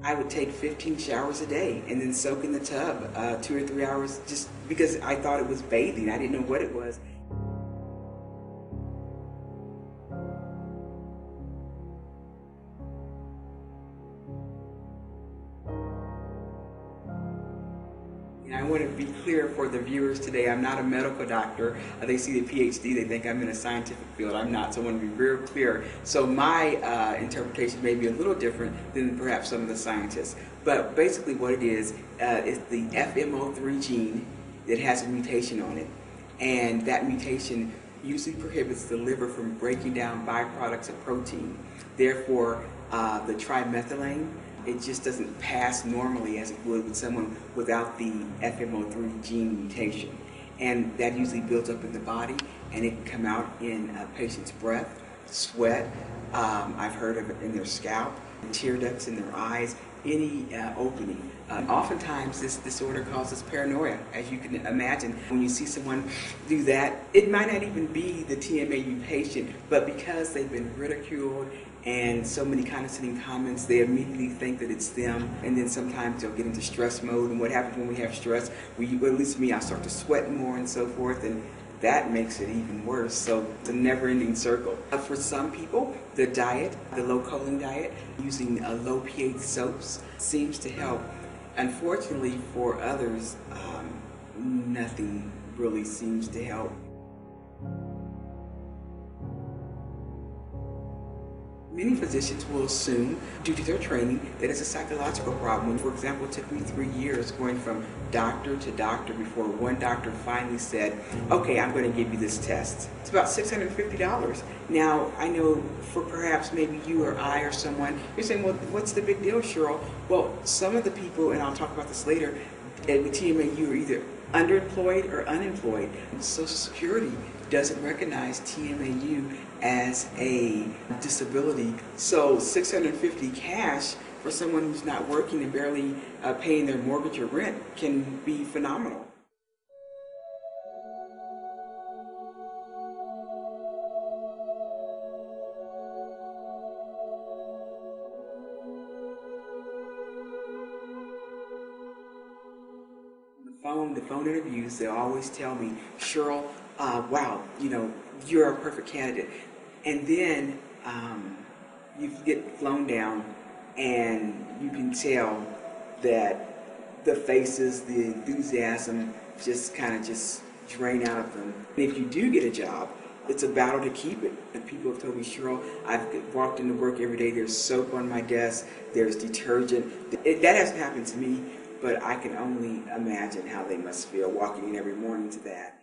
I would take 15 showers a day and then soak in the tub 2 or 3 hours just because I thought it was bathing. I didn't know what it was. And I want to be clear for the viewers today, I'm not a medical doctor. They see the PhD, they think I'm in a scientific field. I'm not, so I want to be real clear. So my interpretation may be a little different than perhaps some of the scientists. But basically what it is the FMO3 gene that has a mutation on it. And that mutation usually prohibits the liver from breaking down byproducts of protein. Therefore, the trimethylane, it just doesn't pass normally as it would with someone without the FMO3 gene mutation. And that usually builds up in the body, and it can come out in a patient's breath, sweat, I've heard of it in their scalp, tear ducts in their eyes, any opening. Oftentimes this disorder causes paranoia, as you can imagine. When you see someone do that, it might not even be the TMAU patient, but because they've been ridiculed and so many condescending comments, they immediately think that it's them, and then sometimes they'll get into stress mode. And what happens when we have stress, well, at least me, I start to sweat more and so forth, and that makes it even worse. So it's a never-ending circle. For some people, the diet, the low-choline diet, using low pH soaps seems to help. Unfortunately, for others, nothing really seems to help. Many physicians will assume, due to their training, that it's a psychological problem. For example, it took me 3 years going from doctor to doctor before one doctor finally said, okay, I'm going to give you this test. It's about $650. Now, I know for perhaps maybe you or I or someone, you're saying, well, what's the big deal, Cheryl? Well, some of the people, and I'll talk about this later, with TMAU are either underemployed or unemployed. Social Security doesn't recognize TMAU as a disability. So $650 cash for someone who's not working and barely paying their mortgage or rent can be phenomenal. The phone interviews, they always tell me, Cheryl, wow, you know, you're a perfect candidate. And then you get flown down and you can tell that the faces, the enthusiasm just kind of just drain out of them. And if you do get a job, it's a battle to keep it. And people have told me, Cheryl, I've walked into work every day, there's soap on my desk, there's detergent. That hasn't happened to me, but I can only imagine how they must feel walking in every morning to that.